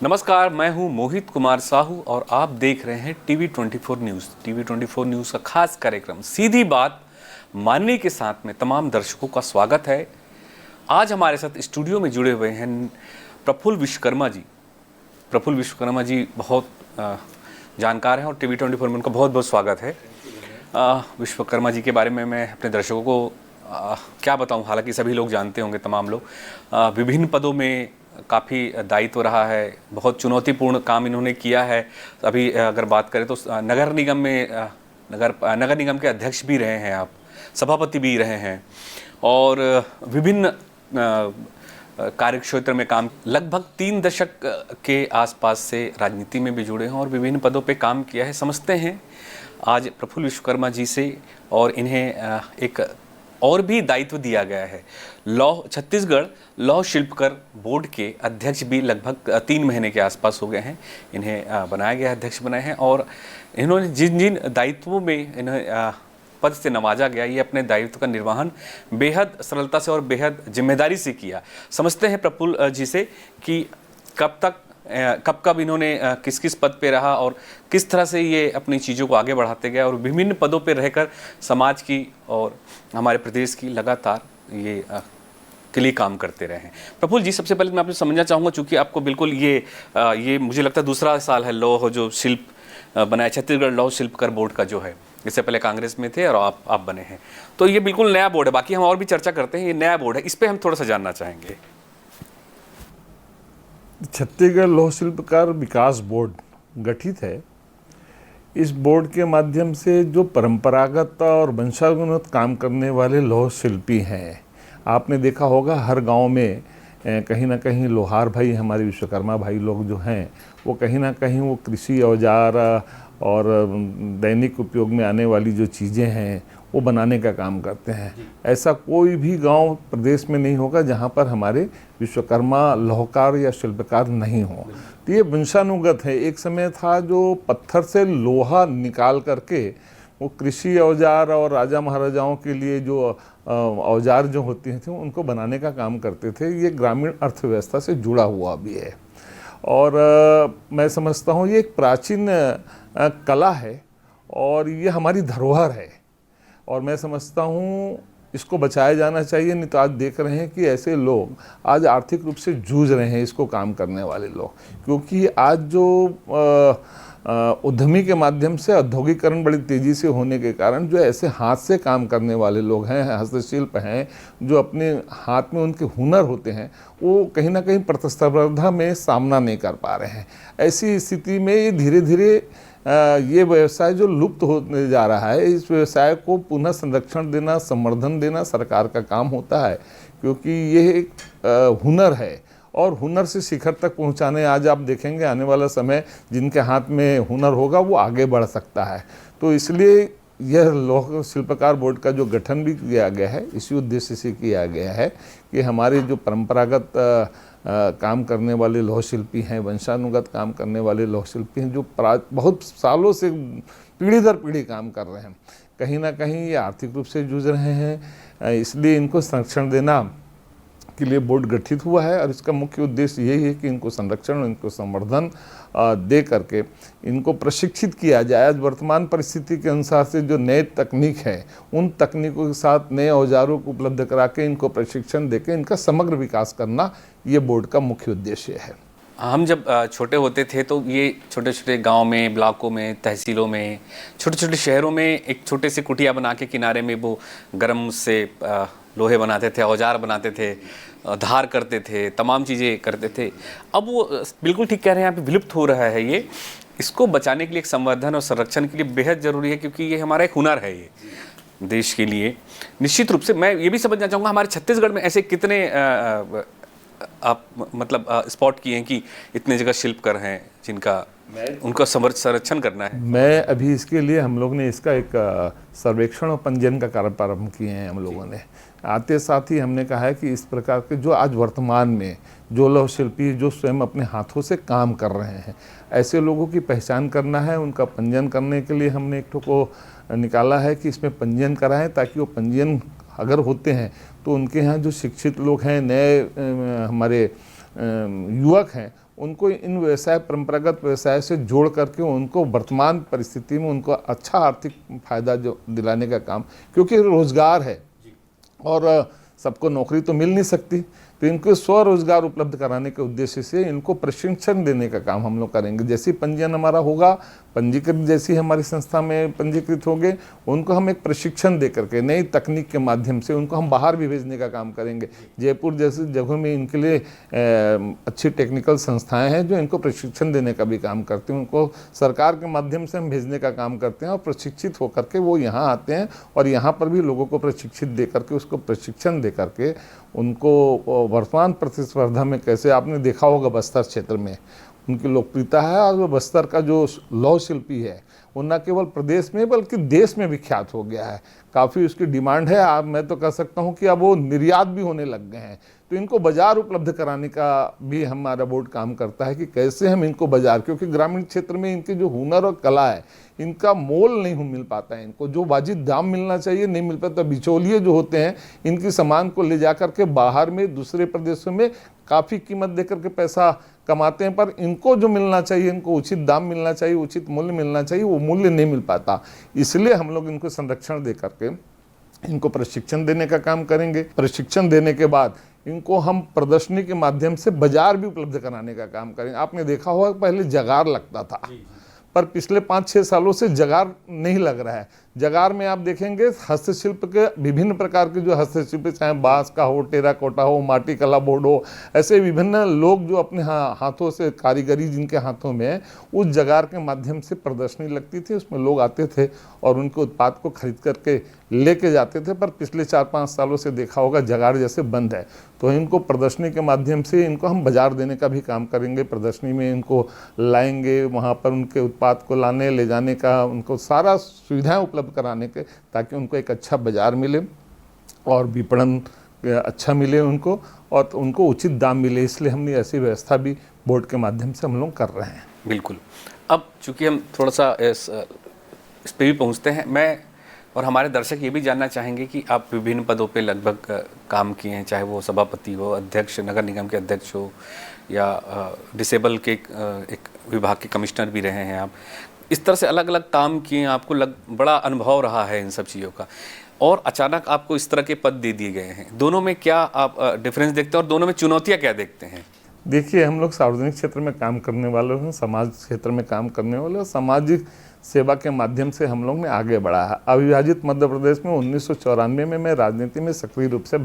नमस्कार, मैं हूं मोहित कुमार साहू और आप देख रहे हैं टीवी 24 न्यूज़। टीवी 24 न्यूज़ का खास कार्यक्रम सीधी बात माननीय के साथ में तमाम दर्शकों का स्वागत है। आज हमारे साथ स्टूडियो में जुड़े हुए हैं प्रफुल्ल विश्वकर्मा जी। प्रफुल्ल विश्वकर्मा जी बहुत जानकार हैं और टीवी 24 में उनका बहुत बहुत स्वागत है। विश्वकर्मा जी के बारे में मैं अपने दर्शकों को क्या बताऊं, हालांकि सभी लोग जानते होंगे, तमाम लोग विभिन्न पदों में काफ़ी दायित्व रहा है, बहुत चुनौतीपूर्ण काम इन्होंने किया है। अभी अगर बात करें तो नगर निगम में नगर निगम के अध्यक्ष भी रहे हैं आप, सभापति भी रहे हैं और विभिन्न कार्य क्षेत्र में काम, लगभग 3 दशक के आसपास से राजनीति में भी जुड़े हैं और विभिन्न पदों पे काम किया है। समझते हैं आज प्रफुल्ल विश्वकर्मा जी से, और इन्हें एक और भी दायित्व दिया गया है। छत्तीसगढ़ लौह शिल्पकर बोर्ड के अध्यक्ष भी लगभग 3 महीने के आसपास हो गए हैं। इन्हें बनाया गया अध्यक्ष बनाए हैं और इन्होंने जिन जिन दायित्वों में इन्हें पद से नवाजा गया, ये अपने दायित्व का निर्वहन बेहद सरलता से और बेहद जिम्मेदारी से किया। समझते हैं प्रफुल्ल जी से कि कब इन्होंने किस किस पद पे रहा और किस तरह से ये अपनी चीज़ों को आगे बढ़ाते गए और विभिन्न पदों पे रहकर समाज की और हमारे प्रदेश की लगातार ये के लिए काम करते रहे हैं। प्रफुल्ल जी, सबसे पहले मैं आपसे समझना चाहूँगा, चूँकि आपको बिल्कुल ये मुझे लगता है दूसरा साल है लौह जो शिल्प बनाया, छत्तीसगढ़ लौह शिल्पकर बोर्ड का जो है। इससे पहले कांग्रेस में थे और आप बने हैं, तो ये बिल्कुल नया बोर्ड है। बाकी हम और भी चर्चा करते हैं, ये नया बोर्ड है, इस पर हम थोड़ा सा जानना चाहेंगे। छत्तीसगढ़ लौह शिल्पकार विकास बोर्ड गठित है। इस बोर्ड के माध्यम से जो परंपरागत और वंशानुगत काम करने वाले लौह शिल्पी हैं, आपने देखा होगा हर गांव में कहीं ना कहीं लोहार भाई, हमारे विश्वकर्मा भाई लोग जो हैं, वो कहीं ना कहीं वो कृषि औजार और दैनिक उपयोग में आने वाली जो चीज़ें हैं वो बनाने का काम करते हैं। ऐसा कोई भी गांव प्रदेश में नहीं होगा जहां पर हमारे विश्वकर्मा लौहकार या शिल्पकार नहीं हो। तो ये वंशानुगत है। एक समय था जो पत्थर से लोहा निकाल करके वो कृषि औजार और राजा महाराजाओं के लिए जो औजार जो होते थे उनको बनाने का काम करते थे। ये ग्रामीण अर्थव्यवस्था से जुड़ा हुआ भी है और मैं समझता हूँ ये एक प्राचीन कला है और ये हमारी धरोहर है और मैं समझता हूँ इसको बचाया जाना चाहिए। नहीं तो आज देख रहे हैं कि ऐसे लोग आज आर्थिक रूप से जूझ रहे हैं, इसको काम करने वाले लोग, क्योंकि आज जो उद्यमी के माध्यम से औद्योगिकरण बड़ी तेज़ी से होने के कारण जो ऐसे हाथ से काम करने वाले लोग हैं, हस्तशिल्प हैं, जो अपने हाथ में उनके हुनर होते हैं, वो कहीं ना कहीं प्रतिस्पर्धा में सामना नहीं कर पा रहे हैं। ऐसी स्थिति में ये धीरे धीरे ये व्यवसाय जो लुप्त होने जा रहा है, इस व्यवसाय को पुनः संरक्षण देना, संवर्धन देना सरकार का काम होता है, क्योंकि ये एक हुनर है और हुनर से शिखर तक पहुंचाने, आज आप देखेंगे आने वाला समय जिनके हाथ में हुनर होगा वो आगे बढ़ सकता है। तो इसलिए यह लौह शिल्पकार बोर्ड का जो गठन भी किया गया है, इसी उद्देश्य से किया गया है कि हमारे जो परंपरागत काम करने वाले लौह शिल्पी हैं, वंशानुगत काम करने वाले लौह शिल्पी हैं, जो बहुत सालों से पीढ़ी दर पीढ़ी काम कर रहे हैं, कहीं ना कहीं ये आर्थिक रूप से जूझ रहे हैं। इसलिए इनको संरक्षण देना के लिए बोर्ड गठित हुआ है और इसका मुख्य उद्देश्य यही है कि इनको संरक्षण, इनको संवर्धन दे करके इनको प्रशिक्षित किया जाए। आज वर्तमान परिस्थिति के अनुसार से जो नए तकनीक है, उन तकनीकों के साथ नए औजारों को उपलब्ध करा के इनको प्रशिक्षण देके इनका समग्र विकास करना ये बोर्ड का मुख्य उद्देश्य है। हम जब छोटे होते थे तो ये छोटे छोटे गांव में, ब्लॉकों में, तहसीलों में, छोटे छोटे शहरों में एक छोटे से कुटिया बना के किनारे में वो गर्म से लोहे बनाते थे, औजार बनाते थे, धार करते थे, तमाम चीज़ें करते थे। अब वो बिल्कुल ठीक कह रहे हैं, यहाँ पे विलुप्त हो रहा है ये। इसको बचाने के लिए एक संवर्धन और संरक्षण के लिए बेहद ज़रूरी है, क्योंकि ये हमारा एक हुनर है, ये देश के लिए। निश्चित रूप से मैं ये भी समझना चाहूँगा, हमारे छत्तीसगढ़ में ऐसे कितने आप मतलब स्पॉट किए हैं कि इतने जगह शिल्पकार हैं जिनका उनका संरक्षण करना है? मैं अभी इसके लिए हम लोग ने इसका एक सर्वेक्षण और पंजीयन का कार्य प्रारंभ किए हैं हम लोगों ने। आते साथ ही हमने कहा है कि इस प्रकार के जो आज वर्तमान में जो लौह शिल्पी जो स्वयं अपने हाथों से काम कर रहे हैं, ऐसे लोगों की पहचान करना है। उनका पंजीयन करने के लिए हमने एक ठो को निकाला है कि इसमें पंजीयन कराएं, ताकि वो पंजीयन अगर होते हैं तो उनके यहाँ जो शिक्षित लोग हैं, नए हमारे युवक हैं, उनको इन व्यवसाय, परंपरागत व्यवसाय से जोड़ करके उनको वर्तमान परिस्थिति में उनको अच्छा आर्थिक फायदा जो दिलाने का काम, क्योंकि रोजगार है और सबको नौकरी तो मिल नहीं सकती, तो इनको स्वरोजगार उपलब्ध कराने के उद्देश्य से इनको प्रशिक्षण देने का काम हम लोग करेंगे। जैसी पंजीयन हमारा होगा, पंजीकृत जैसी हमारी संस्था में पंजीकृत होंगे, उनको हम एक प्रशिक्षण दे करके नई तकनीक के माध्यम से उनको हम बाहर भी भेजने का काम करेंगे। जयपुर जैसी जगहों में इनके लिए अच्छी टेक्निकल संस्थाएं हैं जो इनको प्रशिक्षण देने का भी काम करते हैं। उनको सरकार के माध्यम से हम भेजने का काम करते हैं और प्रशिक्षित होकर के वो यहाँ आते हैं और यहाँ पर भी लोगों को प्रशिक्षित दे करके, उसको प्रशिक्षण दे करके उनको वर्तमान प्रतिस्पर्धा में, कैसे आपने देखा होगा बस्तर क्षेत्र में उनकी लोकप्रियता है और वो बस्तर का जो लौह शिल्पी है वो न केवल प्रदेश में बल्कि देश में विख्यात हो गया है। काफ़ी उसकी डिमांड है। आप, मैं तो कह सकता हूँ कि अब वो निर्यात भी होने लग गए हैं। तो इनको बाजार उपलब्ध कराने का भी हमारा बोर्ड काम करता है कि कैसे हम इनको बाजार, क्योंकि ग्रामीण क्षेत्र में इनके जो हुनर और कला है इनका मोल नहीं मिल पाता है। इनको जो वाजिब दाम मिलना चाहिए नहीं मिल पाता। बिचौलिए जो होते हैं इनकी सामान को ले जा करके बाहर में दूसरे प्रदेशों में काफ़ी कीमत दे करके पैसा कमाते हैं, पर इनको जो मिलना चाहिए, इनको उचित दाम मिलना चाहिए, उचित मूल्य मिलना चाहिए, वो मूल्य नहीं मिल पाता। इसलिए हम लोग इनको संरक्षण दे करके इनको प्रशिक्षण देने का काम करेंगे। प्रशिक्षण देने के बाद इनको हम प्रदर्शनी के माध्यम से बाजार भी उपलब्ध कराने का काम करेंगे। आपने देखा होगा पहले जगार लगता था, पर पिछले 5-6 सालों से जगार नहीं लग रहा है। जगार में आप देखेंगे हस्तशिल्प के विभिन्न प्रकार के जो हस्तशिल्प, चाहे बांस का हो, टेराकोटा हो, माटी कला बोर्ड हो, ऐसे विभिन्न लोग जो अपने हाथों से कारीगरी जिनके हाथों में है, उस जगार के माध्यम से प्रदर्शनी लगती थी। उसमें लोग आते थे और उनके उत्पाद को खरीद करके लेके जाते थे। पर पिछले 4-5 सालों से देखा होगा जगार जैसे बंद है। तो इनको प्रदर्शनी के माध्यम से इनको हम बाजार देने का भी काम करेंगे। प्रदर्शनी में इनको लाएंगे, वहाँ पर उनके उत्पाद को लाने ले जाने का, उनको सारा सुविधाएं उपलब्ध कराने के, ताकि उनको एक अच्छा बाजार मिले और विपणन अच्छा मिले उनको और उनको उचित दाम मिले। इसलिए हमने ऐसी व्यवस्था भी बोर्ड के माध्यम से हम लोग कर रहे हैं। बिल्कुल। अब चूंकि हम थोड़ा सा इस पे भी पहुंचते हैं, मैं और हमारे दर्शक ये भी जानना चाहेंगे कि आप विभिन्न पदों पे लगभग काम किए हैं, चाहे वो सभापति हो, अध्यक्ष, नगर निगम के अध्यक्ष हो, या डिसेबल के एक विभाग के कमिश्नर भी रहे हैं आप। इस तरह से अलग अलग काम किए, आपको बड़ा अनुभव रहा है इन सब चीज़ों का, और अचानक आपको इस तरह के पद दे दिए गए हैं। दोनों में क्या आप डिफरेंस देखते हैं और दोनों में चुनौतियाँ क्या देखते हैं? देखिए, हम लोग सार्वजनिक क्षेत्र में काम करने वाले हैं, समाज क्षेत्र में काम करने वाले हैं। सामाजिक सेवा के माध्यम से हम लोग ने आगे बढ़ा है। अविभाजित मध्य प्रदेश में 1994 में मैं राजनीति में सक्रिय रूप से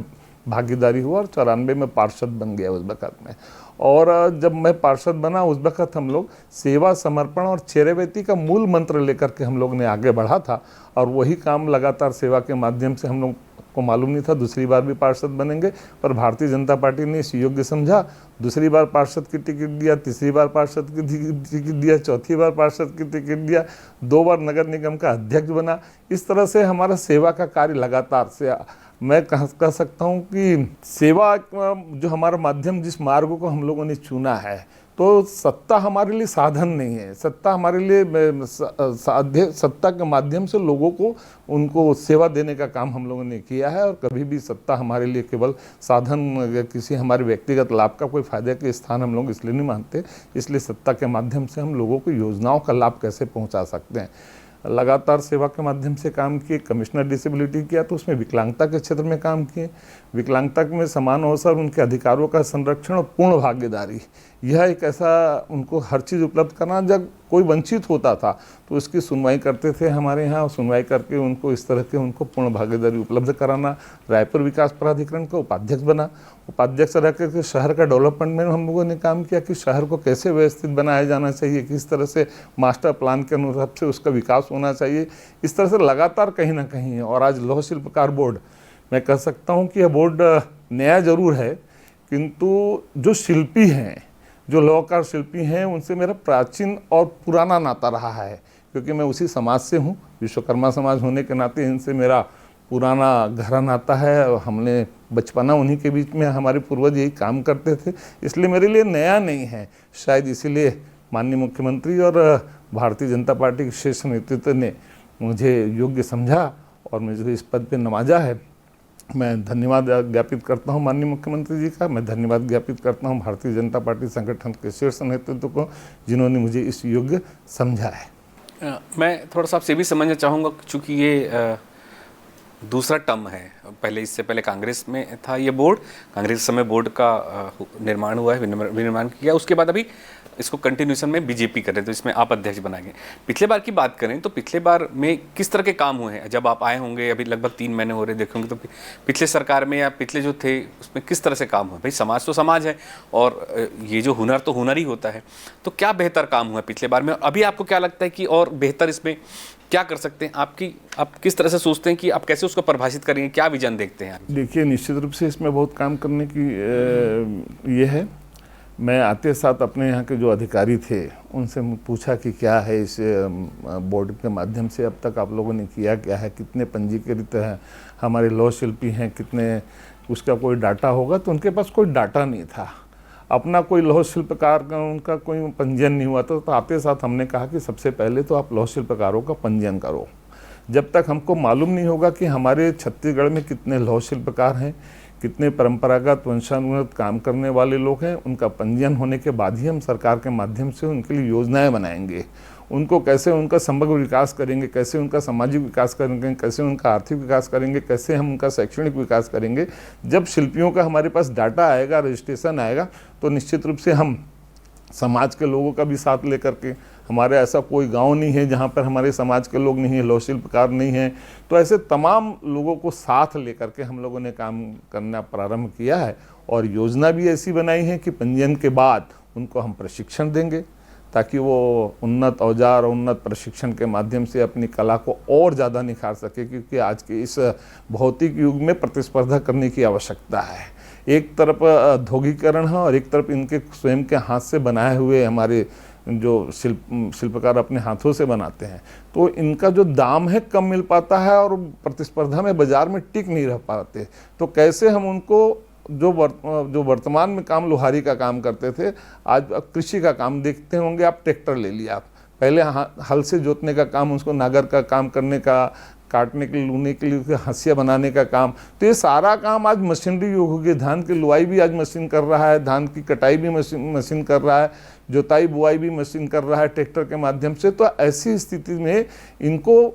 भागीदारी हुआ और 94 में पार्षद बन गया उस वक़्त में। और जब मैं पार्षद बना उस वक़्त हम लोग सेवा, समर्पण और चेरेवेती का मूल मंत्र लेकर के हम लोग ने आगे बढ़ा था। और वही काम लगातार सेवा के माध्यम से हम लोग को मालूम नहीं था दूसरी बार भी पार्षद बनेंगे, पर भारतीय जनता पार्टी ने इस योग्य समझा, दूसरी बार पार्षद की टिकट दिया, तीसरी बार पार्षद की टिकट दिया, चौथी बार पार्षद की टिकट दिया, 2 बार नगर निगम का अध्यक्ष बना। इस तरह से हमारा सेवा का कार्य लगातार से, मैं कह सकता हूँ कि सेवा जो हमारा माध्यम, जिस मार्ग को हम लोगों ने चुना है, तो सत्ता हमारे लिए साधन नहीं है। सत्ता हमारे लिए सत्ता के माध्यम से लोगों को, उनको सेवा देने का काम हम लोगों ने किया है। और कभी भी सत्ता हमारे लिए केवल साधन, किसी हमारे व्यक्तिगत लाभ का कोई फायदे के स्थान हम लोग इसलिए नहीं मानते। इसलिए सत्ता के माध्यम से हम लोगों को योजनाओं का लाभ कैसे पहुंचा सकते हैं। लगातार सेवा के माध्यम से काम किए। कमिश्नर डिसेबिलिटी किया तो उसमें विकलांगता के क्षेत्र में काम किए। विकलांगता में समान अवसर, उनके अधिकारों का संरक्षण और पूर्ण भागीदारी, यह एक ऐसा, उनको हर चीज़ उपलब्ध करना। जब कोई वंचित होता था तो उसकी सुनवाई करते थे हमारे यहाँ, सुनवाई करके उनको इस तरह के उनको पूर्ण भागीदारी उपलब्ध कराना। रायपुर विकास प्राधिकरण का उपाध्यक्ष बना। उपाध्यक्ष रह करके शहर का डेवलपमेंट में हम लोगों ने काम किया कि शहर को कैसे व्यवस्थित बनाया जाना चाहिए, किस तरह से मास्टर प्लान के अनुसार से उसका विकास होना चाहिए। इस तरह से लगातार कहीं ना कहीं। और आज लौह शिल्पकार बोर्ड, मैं कह सकता हूँ कि यह बोर्ड नया जरूर है, किंतु जो शिल्पी हैं, जो लौहकार शिल्पी हैं, उनसे मेरा प्राचीन और पुराना नाता रहा है। क्योंकि मैं उसी समाज से हूँ, विश्वकर्मा समाज होने के नाते इनसे मेरा पुराना गहरा नाता है। और हमने बचपना उन्हीं के बीच में, हमारे पूर्वज यही काम करते थे, इसलिए मेरे लिए नया नहीं है। शायद इसीलिए माननीय मुख्यमंत्री और भारतीय जनता पार्टी के शीर्ष नेतृत्व ने मुझे योग्य समझा और मुझे इस पद पर नवाजा है। मैं धन्यवाद ज्ञापित करता हूं माननीय मुख्यमंत्री जी का। मैं धन्यवाद ज्ञापित करता हूं भारतीय जनता पार्टी संगठन के शीर्ष नेतृत्व को, जिन्होंने मुझे इस योग्य समझा है। मैं थोड़ा सा आपसे भी समझना चाहूँगा, चूँकि ये दूसरा टर्म है, पहले इससे पहले कांग्रेस में था ये बोर्ड, कांग्रेस समय बोर्ड का निर्माण हुआ है, विनिर्माण किया, उसके बाद अभी इसको कंटिन्यूशन में बीजेपी कर रहे हैं, तो इसमें आप अध्यक्ष बनाएंगे। पिछले बार की बात करें तो पिछले बार में किस तरह के काम हुए हैं? जब आप आए होंगे, अभी लगभग 3 महीने हो रहे देखेंगे, तो पिछले सरकार में या पिछले जो थे उसमें किस तरह से काम हुआ? भाई समाज तो समाज है और ये जो हुनर तो हुनर ही होता है, तो क्या बेहतर काम हुआ पिछले बार में? अभी आपको क्या लगता है कि और बेहतर इसमें क्या कर सकते हैं? आप किस तरह से सोचते हैं कि आप कैसे उसको परिभाषित करेंगे, क्या विजन देखते हैं? देखिए, निश्चित रूप से इसमें बहुत काम करने की ये है। मैं आते साथ अपने यहाँ के जो अधिकारी थे उनसे पूछा कि क्या है इस बोर्ड के माध्यम से अब तक आप लोगों ने किया क्या है, कितने पंजीकृत हैं हमारे लौह शिल्पी हैं, कितने, उसका कोई डाटा होगा? तो उनके पास कोई डाटा नहीं था, अपना कोई लौह शिल्पकार का उनका कोई पंजीयन नहीं हुआ था। तो आते साथ हमने कहा कि सबसे पहले तो आप लौह शिल्पकारों का पंजीयन करो। जब तक हमको मालूम नहीं होगा कि हमारे छत्तीसगढ़ में कितने लौह शिल्पकार हैं, कितने परंपरागत वंशानुगत काम करने वाले लोग हैं, उनका पंजीयन होने के बाद ही हम सरकार के माध्यम से उनके लिए योजनाएं बनाएंगे। उनको कैसे उनका समग्र विकास करेंगे, कैसे उनका सामाजिक विकास करेंगे, कैसे उनका आर्थिक विकास करेंगे, कैसे हम उनका शैक्षणिक विकास करेंगे। जब शिल्पियों का हमारे पास डाटा आएगा, रजिस्ट्रेशन आएगा, तो निश्चित रूप से हम समाज के लोगों का भी साथ लेकर के, हमारे ऐसा कोई गांव नहीं है जहां पर हमारे समाज के लोग नहीं है, लौह शिल्पकार नहीं है, तो ऐसे तमाम लोगों को साथ लेकर के हम लोगों ने काम करना प्रारंभ किया है। और योजना भी ऐसी बनाई है कि पंजीयन के बाद उनको हम प्रशिक्षण देंगे, ताकि वो उन्नत औजार और उन्नत प्रशिक्षण के माध्यम से अपनी कला को और ज़्यादा निखार सके, क्योंकि आज के इस भौतिक युग में प्रतिस्पर्धा करने की आवश्यकता है। एक तरफ औद्योगिकरण है और एक तरफ इनके स्वयं के हाथ से बनाए हुए हमारे जो शिल्पकार अपने हाथों से बनाते हैं, तो इनका जो दाम है कम मिल पाता है और प्रतिस्पर्धा में बाजार में टिक नहीं रह पाते। तो कैसे हम उनको जो वर्तमान में काम लोहारी का काम करते थे, आज कृषि का काम देखते होंगे आप, ट्रैक्टर ले लिया आप, पहले हल से जोतने का काम, उसको नागर का काम करने का, काटने के लिए, लूने के लिए हंसिया बनाने का काम, तो ये सारा काम आज मशीनरी युग हो गया। धान की लुआई भी आज मशीन कर रहा है, धान की कटाई भी मशीन कर रहा है, जोताई बुआई भी मशीन कर रहा है ट्रैक्टर के माध्यम से। तो ऐसी स्थिति में इनको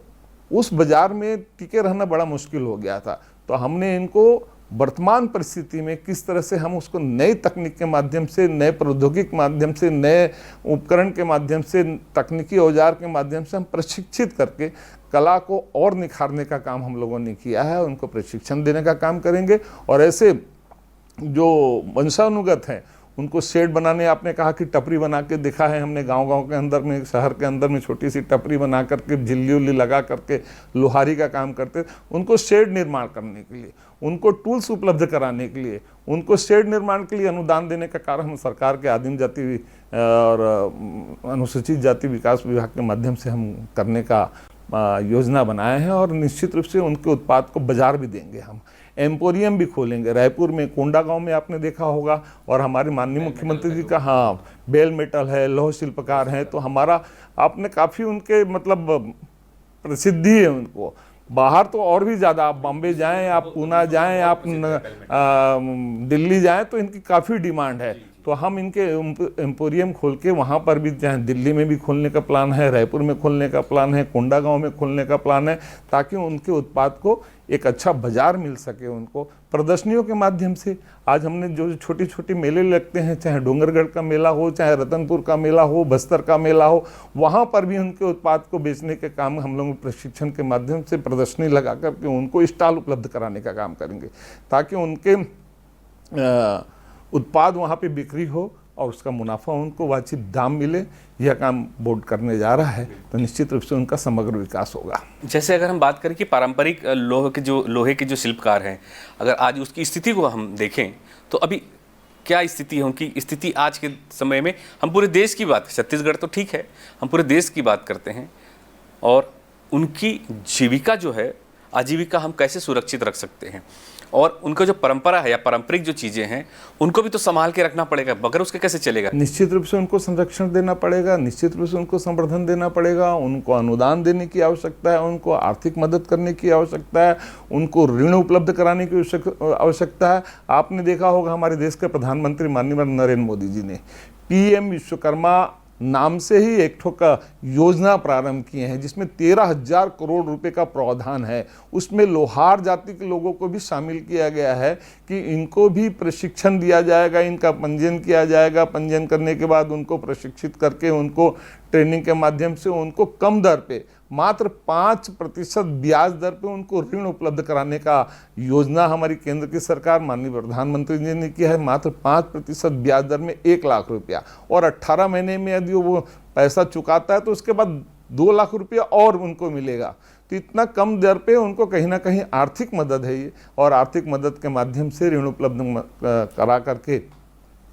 उस बाजार में टिके रहना बड़ा मुश्किल हो गया था। तो हमने इनको वर्तमान परिस्थिति में किस तरह से हम उसको नई तकनीक के माध्यम से, नए प्रौद्योगिक माध्यम से, नए उपकरण के माध्यम से, तकनीकी औजार के माध्यम से हम प्रशिक्षित करके कला को और निखारने का काम हम लोगों ने किया है। उनको प्रशिक्षण देने का काम करेंगे। और ऐसे जो वंशानुगत हैं उनको शेड बनाने, आपने कहा कि टपरी बना के दिखा है हमने, गांव-गांव के अंदर में, शहर के अंदर में छोटी सी टपरी बना करके, झिल्ली उल्ली लगा करके लोहारी का काम करते, उनको शेड निर्माण करने के लिए, उनको टूल्स उपलब्ध कराने के लिए, उनको शेड निर्माण के लिए अनुदान देने का कार्य हम सरकार के आदिम जाति और अनुसूचित जाति विकास विभाग के माध्यम से हम करने का योजना बनाए हैं। और निश्चित रूप से उनके उत्पाद को बाजार भी देंगे। हम एम्पोरियम भी खोलेंगे रायपुर में, कोंडागांव में आपने देखा होगा। और हमारे माननीय मुख्यमंत्री जी का, हाँ, बेल मेटल है, लौह शिल्पकार हैं, तो हमारा आपने काफ़ी उनके मतलब प्रसिद्धि है उनको। बाहर तो और भी ज़्यादा, आप बॉम्बे जाएं, आप पूना जाएं, आप दिल्ली जाएं, तो इनकी काफ़ी डिमांड है। तो हम इनके एम्पोरियम खोल के वहाँ पर भी, चाहे दिल्ली में भी खोलने का प्लान है, रायपुर में खोलने का प्लान है, कोंडागांव में खोलने का प्लान है, ताकि उनके उत्पाद को एक अच्छा बाजार मिल सके। उनको प्रदर्शनियों के माध्यम से, आज हमने जो छोटी छोटी मेले लगते हैं, चाहे डोंगरगढ़ का मेला हो, चाहे रतनपुर का मेला हो, बस्तर का मेला हो, वहाँ पर भी उनके उत्पाद को बेचने के काम हम लोग प्रशिक्षण के माध्यम से प्रदर्शनी लगा करके उनको स्टॉल उपलब्ध कराने का काम करेंगे, ताकि उनके उत्पाद वहाँ पे बिक्री हो और उसका मुनाफा उनको वाजिब दाम मिले। यह काम बोर्ड करने जा रहा है, तो निश्चित रूप से उनका समग्र विकास होगा। जैसे अगर हम बात करें कि पारंपरिक लोहे के जो शिल्पकार हैं, अगर आज उसकी स्थिति को हम देखें तो अभी क्या स्थिति है उनकी? स्थिति आज के समय में, हम पूरे देश की बात, छत्तीसगढ़ तो ठीक है, हम पूरे देश की बात करते हैं, और उनकी जीविका जो है, आजीविका हम कैसे सुरक्षित रख सकते हैं? और उनका जो परंपरा है या पारंपरिक जो चीज़ें हैं उनको भी तो संभाल के रखना पड़ेगा, बगैर उसके कैसे चलेगा? निश्चित रूप से उनको संरक्षण देना पड़ेगा, निश्चित रूप से उनको संवर्धन देना पड़ेगा, उनको अनुदान देने की आवश्यकता है, उनको आर्थिक मदद करने की आवश्यकता है, उनको ऋण उपलब्ध कराने की आवश्यकता है। आपने देखा होगा हमारे देश के प्रधानमंत्री माननीय नरेंद्र मोदी जी ने पीएम विश्वकर्मा नाम से ही एक ठोका योजना प्रारंभ किए हैं, जिसमें 13,000 करोड़ रुपए का प्रावधान है। उसमें लोहार जाति के लोगों को भी शामिल किया गया है कि इनको भी प्रशिक्षण दिया जाएगा, इनका पंजीयन किया जाएगा। पंजीयन करने के बाद उनको प्रशिक्षित करके उनको ट्रेनिंग के माध्यम से उनको कम दर पे, मात्र 5% ब्याज दर पे उनको ऋण उपलब्ध कराने का योजना हमारी केंद्र की सरकार माननीय प्रधानमंत्री जी ने किया है। मात्र 5% ब्याज दर में 1 लाख रुपया, और 18 महीने में यदि वो पैसा चुकाता है तो उसके बाद 2 लाख रुपया और उनको मिलेगा। तो इतना कम दर पे उनको कहीं ना कहीं आर्थिक मदद है ये, और आर्थिक मदद के माध्यम से ऋण उपलब्ध करा करके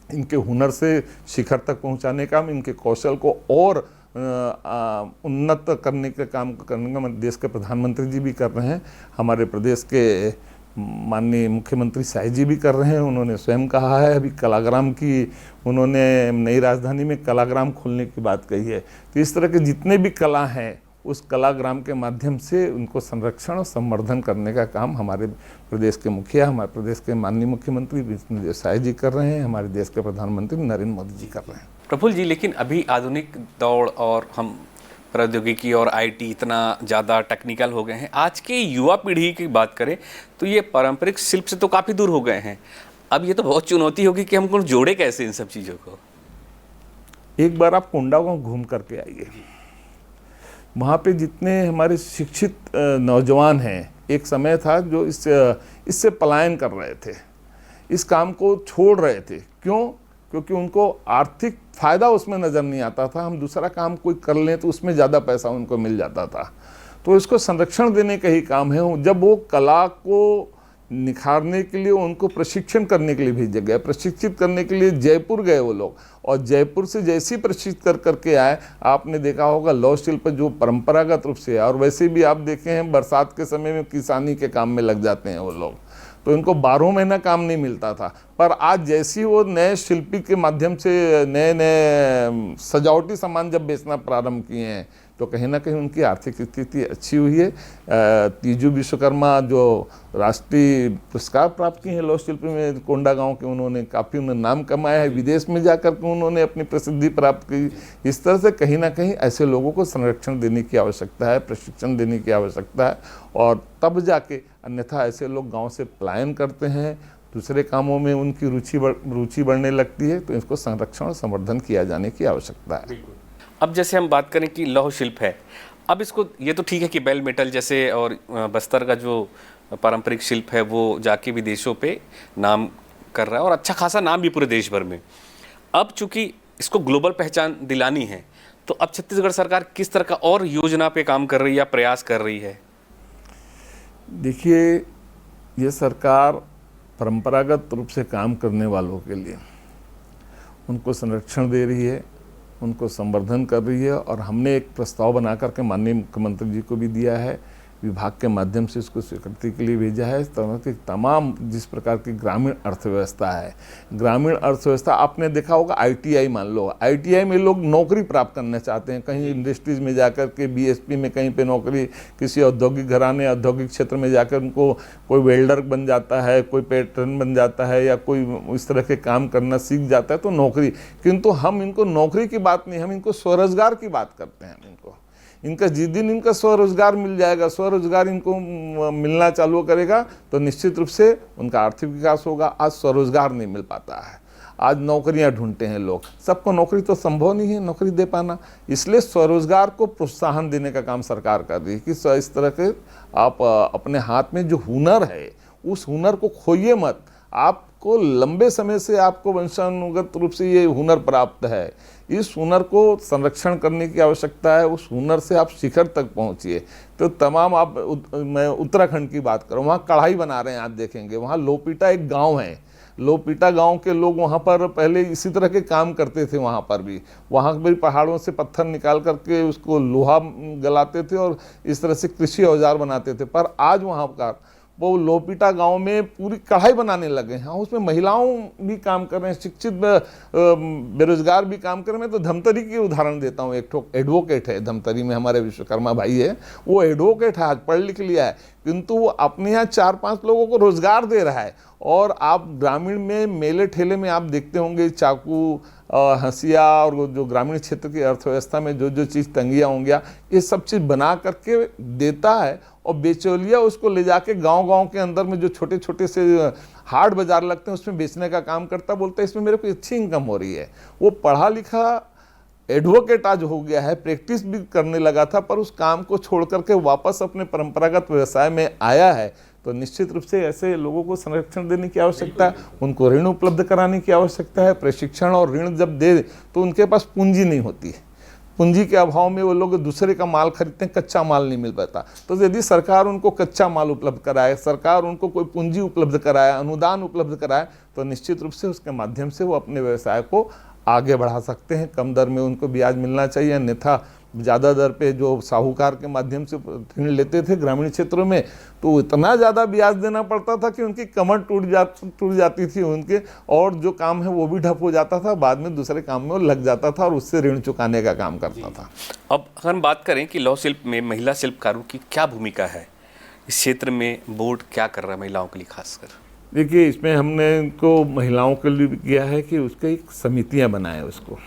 इनके हुनर से शिखर तक पहुंचाने का, इनके कौशल को और उन्नत करने के काम करने का देश के प्रधानमंत्री जी भी कर रहे हैं। हमारे प्रदेश के माननीय मुख्यमंत्री शाही जी भी कर रहे हैं। उन्होंने स्वयं कहा है, अभी कलाग्राम की उन्होंने नई राजधानी में कलाग्राम खोलने की बात कही है। तो इस तरह के जितने भी कला हैं उस कलाग्राम के माध्यम से उनको संरक्षण और संवर्धन करने का काम हमारे प्रदेश के मुखिया, हमारे प्रदेश के माननीय मुख्यमंत्री विष्णुदेव साय जी कर रहे हैं, हमारे देश के प्रधानमंत्री नरेंद्र मोदी जी कर रहे हैं। प्रफुल्ल जी, लेकिन अभी आधुनिक दौड़ और हम प्रौद्योगिकी और आईटी इतना ज़्यादा टेक्निकल हो गए हैं, आज के युवा पीढ़ी की बात करें तो ये पारंपरिक शिल्प से तो काफ़ी दूर हो गए हैं। अब ये तो बहुत चुनौती होगी कि हम जोड़े कैसे इन सब चीज़ों को। एक बार आप कोंडागांव घूम करके आइए, वहाँ पे जितने हमारे शिक्षित नौजवान हैं, एक समय था जो इससे पलायन कर रहे थे, इस काम को छोड़ रहे थे। क्यों? क्योंकि उनको आर्थिक फ़ायदा उसमें नज़र नहीं आता था। हम दूसरा काम कोई कर लें तो उसमें ज़्यादा पैसा उनको मिल जाता था। तो इसको संरक्षण देने का ही काम है। जब वो कला को निखारने के लिए उनको प्रशिक्षण करने के लिए भेजा गया, प्रशिक्षित करने के लिए जयपुर गए वो लोग, और जयपुर से जैसे ही प्रशिक्षित करके आए, आपने देखा होगा लौह शिल्प जो परंपरागत रूप से है, और वैसे भी आप देखे हैं बरसात के समय में किसानी के काम में लग जाते हैं वो लोग, तो इनको 12 महीना काम नहीं मिलता था। पर आज जैसी वो नए शिल्पी के माध्यम से नए नए सजावटी सामान जब बेचना प्रारंभ किए हैं, तो कहीं ना कहीं उनकी आर्थिक स्थिति अच्छी हुई है। तीजू विश्वकर्मा जो राष्ट्रीय पुरस्कार प्राप्त किए हैं लौह शिल्प में कोंडागांव के, उन्होंने काफ़ी नाम कमाया है, विदेश में जाकर के उन्होंने अपनी प्रसिद्धि प्राप्त की। इस तरह से कहीं ना कहीं ऐसे लोगों को संरक्षण देने की आवश्यकता है, प्रशिक्षण देने की आवश्यकता है, और तब जाके, अन्यथा ऐसे लोग गाँव से पलायन करते हैं, दूसरे कामों में उनकी रुचि बढ़ने लगती है। तो इसको संरक्षण और संवर्धन किया जाने की आवश्यकता है। अब जैसे हम बात करें कि लौह शिल्प है, अब इसको ये तो ठीक है कि बेल मेटल जैसे और बस्तर का जो पारंपरिक शिल्प है वो जाके विदेशों पे नाम कर रहा है और अच्छा खासा नाम भी पूरे देश भर में। अब चूंकि इसको ग्लोबल पहचान दिलानी है, तो अब छत्तीसगढ़ सरकार किस तरह का और योजना पे काम कर रही है या प्रयास कर रही है? देखिए, ये सरकार परंपरागत रूप से काम करने वालों के लिए उनको संरक्षण दे रही है, उनको संवर्धन कर रही है, और हमने एक प्रस्ताव बना करके माननीय मुख्यमंत्री जी को भी दिया है, विभाग के माध्यम से इसको स्वीकृति के लिए भेजा है। इस तरह की तमाम जिस प्रकार की ग्रामीण अर्थव्यवस्था है, ग्रामीण अर्थव्यवस्था आपने देखा होगा, आईटीआई मान लो, आईटीआई में लोग नौकरी प्राप्त करना चाहते हैं, कहीं इंडस्ट्रीज में जाकर के बीएसपी में कहीं पे नौकरी, किसी औद्योगिक घराने औद्योगिक क्षेत्र में जाकर उनको कोई वेल्डर बन जाता है, कोई पैटर्न बन जाता है, या कोई इस तरह के काम करना सीख जाता है, तो नौकरी। किंतु हम इनको नौकरी की बात नहीं, हम इनको स्वरोजगार की बात करते हैं। इनका जिस दिन इनका स्वरोजगार मिल जाएगा, स्वरोजगार इनको मिलना चालू करेगा, तो निश्चित रूप से उनका आर्थिक विकास होगा। आज स्वरोजगार नहीं मिल पाता है, आज नौकरियां ढूंढते हैं लोग, सबको नौकरी तो संभव नहीं है नौकरी दे पाना, इसलिए स्वरोजगार को प्रोत्साहन देने का काम सरकार कर रही है कि इस तरह के आप अपने हाथ में जो हुनर है उस हुनर को खोइए मत। आपको लंबे समय से आपको वंशानुगत रूप से ये हुनर प्राप्त है, इस हुनर को संरक्षण करने की आवश्यकता है, उस हुनर से आप शिखर तक पहुंचिए। तो तमाम मैं उत्तराखंड की बात करूँ, वहाँ कढ़ाई बना रहे हैं, आप देखेंगे वहाँ लोपीटा एक गांव है, लोपीटा गांव के लोग वहाँ पर पहले इसी तरह के काम करते थे। वहाँ पर भी पहाड़ों से पत्थर निकाल करके उसको लोहा गलाते थे और इस तरह से कृषि औजार बनाते थे। पर आज वहाँ का वो लोपीटा गांव में पूरी कढ़ाई बनाने लगे हैं। उसमें महिलाओं भी काम कर रहे हैं, शिक्षित बेरोजगार भी काम कर रहे हैं। मैं तो धमतरी की उदाहरण देता हूँ। एक ठो एडवोकेट है धमतरी में, हमारे विश्वकर्मा भाई है, वो एडवोकेट है, आज पढ़ लिख लिया है, किंतु वो अपने यहाँ 4-5 लोगों को रोजगार दे रहा है। और आप ग्रामीण में मेले ठेले में आप देखते होंगे चाकू, हंसिया और जो ग्रामीण क्षेत्र की अर्थव्यवस्था में जो जो चीज़ तंगियाँ होंगिया, ये सब चीज़ बना करके देता है। और बेचौलिया उसको ले जाके गांव-गांव के अंदर में जो छोटे छोटे से हाट बाजार लगते हैं उसमें बेचने का काम करता। बोलता है इसमें मेरे को अच्छी इनकम हो रही है। वो पढ़ा लिखा एडवोकेट आज हो गया है, प्रैक्टिस भी करने लगा था, पर उस काम को छोड़ करके वापस अपने परंपरागत व्यवसाय में आया है। तो निश्चित रूप से ऐसे लोगों को संरक्षण देने की आवश्यकता है, उनको ऋण उपलब्ध कराने की आवश्यकता है। प्रशिक्षण और ऋण जब दे तो उनके पास पूंजी नहीं होती है, पूंजी के अभाव में वो लोग दूसरे का माल खरीदते हैं, कच्चा माल नहीं मिल पाता। तो यदि सरकार उनको कच्चा माल उपलब्ध कराए, सरकार उनको कोई पूंजी उपलब्ध कराए, अनुदान उपलब्ध कराए, तो निश्चित रूप से उसके माध्यम से वो अपने व्यवसाय को आगे बढ़ा सकते हैं। कम दर में उनको ब्याज मिलना चाहिए, अन्यथा ज़्यादा दर पे जो साहूकार के माध्यम से ऋण लेते थे ग्रामीण क्षेत्रों में, तो इतना ज़्यादा ब्याज देना पड़ता था कि उनकी कमर टूट जाती थी उनके, और जो काम है वो भी ठप हो जाता था। बाद में दूसरे काम में वो लग जाता था और उससे ऋण चुकाने का काम करता था। अब अगर हम बात करें कि लौह शिल्प में महिला शिल्पकारों की क्या भूमिका है, इस क्षेत्र में बोर्ड क्या कर रहा है महिलाओं के लिए खासकर? देखिए, इसमें हमने इनको महिलाओं के लिए भी किया है कि उसके एक समितियाँ बनाए उसको,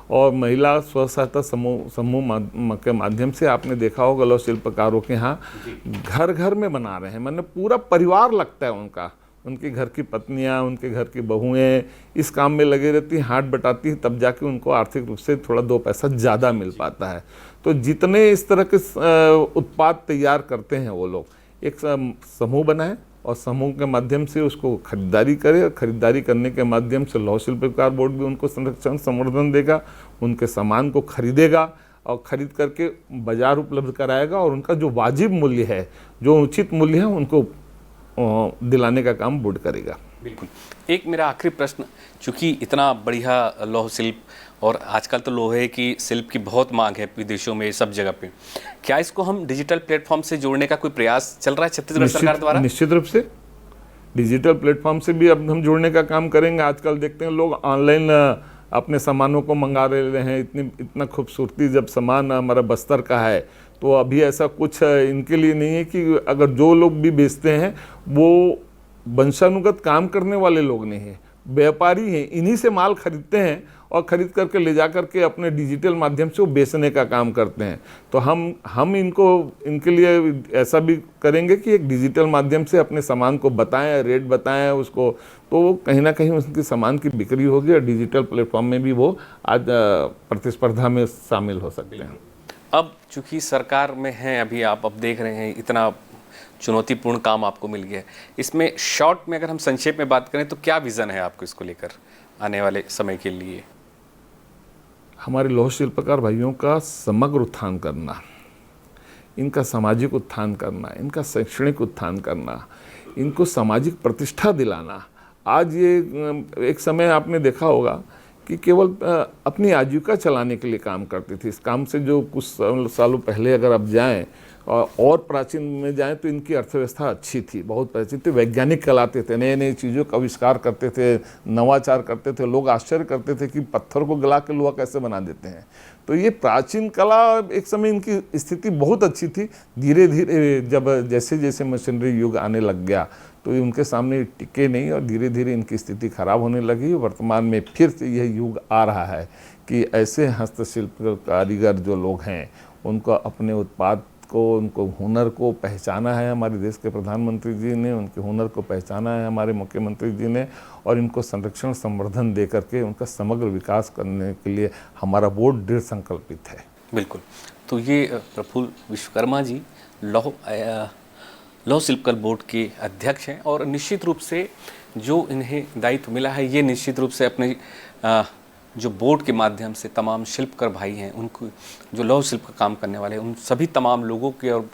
और महिला स्व सहायता समूह के माध्यम से आपने देखा होगा लौह शिल्पकारों के यहाँ घर घर में बना रहे हैं। मैंने पूरा परिवार लगता है उनका, उनके घर की पत्नियाँ, उनके घर की बहुएं इस काम में लगे रहती हैं, हाथ बटाती हैं, तब जाके उनको आर्थिक रूप से थोड़ा 2 पैसा ज़्यादा मिल पाता है। तो जितने इस तरह के उत्पाद तैयार करते हैं वो लोग एक समूह बनाए और समूह के माध्यम से उसको खरीदारी करे, और खरीदारी करने के माध्यम से लौह शिल्पकार बोर्ड भी उनको संरक्षण संवर्धन देगा, उनके सामान को खरीदेगा और ख़रीद करके बाजार उपलब्ध कराएगा, और उनका जो वाजिब मूल्य है, जो उचित मूल्य है, उनको दिलाने का काम बोर्ड करेगा। बिल्कुल। एक मेरा आखिरी प्रश्न, चूँकि इतना बढ़िया लौह शिल्प और आजकल तो लोहे की शिल्प की बहुत मांग है विदेशों में, सब जगह पे, क्या इसको हम डिजिटल प्लेटफॉर्म से जोड़ने का कोई प्रयास चल रहा है छत्तीसगढ़ सरकार द्वारा? निश्चित रूप से डिजिटल प्लेटफॉर्म से भी अब हम जोड़ने का काम करेंगे। आजकल देखते हैं लोग ऑनलाइन अपने सामानों को मंगा रहे हैं। इतना खूबसूरती जब सामान हमारा बस्तर का है, तो अभी ऐसा कुछ इनके लिए नहीं है कि अगर जो लोग भी बेचते हैं वो वंशानुगत काम करने वाले लोग नहीं हैं, व्यापारी हैं, इन्हीं से माल खरीदते हैं और ख़रीद करके ले जा करके अपने डिजिटल माध्यम से वो बेचने का काम करते हैं। तो हम इनके लिए ऐसा भी करेंगे कि एक डिजिटल माध्यम से अपने सामान को बताएं, रेट बताएं उसको, तो कहीं ना कहीं उसके सामान की बिक्री होगी और डिजिटल प्लेटफॉर्म में भी वो आज प्रतिस्पर्धा में शामिल हो सकते हैं। अब चूँकि सरकार में हैं अभी आप, अब देख रहे हैं इतना चुनौतीपूर्ण काम आपको मिल गया है, इसमें शॉर्ट में अगर हम संक्षेप में बात करें तो क्या विज़न है आपको इसको लेकर आने वाले समय के लिए? हमारे लौह शिल्पकार भाइयों का समग्र उत्थान करना, इनका सामाजिक उत्थान करना, इनका शैक्षणिक उत्थान करना, इनको सामाजिक प्रतिष्ठा दिलाना। आज ये एक समय आपने देखा होगा कि केवल अपनी आजीविका चलाने के लिए काम करते थे। इस काम से जो कुछ सालों पहले अगर आप जाएं और प्राचीन में जाएं तो इनकी अर्थव्यवस्था अच्छी थी, बहुत प्राचीन थी। वैज्ञानिक कहलाते थे, नए नए चीज़ों का आविष्कार करते थे, नवाचार करते थे। लोग आश्चर्य करते थे कि पत्थर को गला के लोहा कैसे बना देते हैं। तो ये प्राचीन कला एक समय इनकी स्थिति बहुत अच्छी थी। धीरे धीरे जब जैसे जैसे मशीनरी युग आने लग गया तो ये उनके सामने टिके नहीं और धीरे धीरे इनकी स्थिति खराब होने लगी। वर्तमान में फिर से यह युग आ रहा है कि ऐसे हस्तशिल्प कारीगर जो लोग हैं उनको अपने उत्पाद को, उनको हुनर को पहचाना है। हमारे देश के प्रधानमंत्री जी ने उनके हुनर को पहचाना है, हमारे मुख्यमंत्री जी ने, और इनको संरक्षण संवर्धन दे करके उनका समग्र विकास करने के लिए हमारा बोर्ड दृढ़ संकल्पित है। बिल्कुल। तो ये प्रफुल्ल विश्वकर्मा जी लौह शिल्पकला बोर्ड के अध्यक्ष हैं और निश्चित रूप से जो इन्हें दायित्व मिला है ये निश्चित रूप से अपने जो बोर्ड के माध्यम से तमाम शिल्पकार भाई हैं, उनको जो लौह शिल्प का काम करने वाले हैं, उन सभी तमाम लोगों के और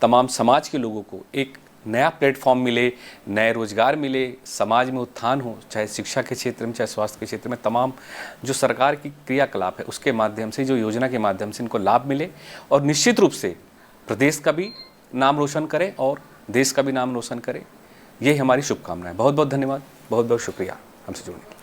तमाम समाज के लोगों को एक नया प्लेटफॉर्म मिले, नए रोजगार मिले, समाज में उत्थान हो, चाहे शिक्षा के क्षेत्र में, चाहे स्वास्थ्य के क्षेत्र में। तमाम जो सरकार की क्रियाकलाप है उसके माध्यम से, जो योजना के माध्यम से इनको लाभ मिले और निश्चित रूप से प्रदेश का भी नाम रोशन करें और देश का भी नाम रोशन करें। यही हमारी शुभकामनाएं। बहुत बहुत धन्यवाद, बहुत बहुत शुक्रिया हमसे जुड़ने के लिए।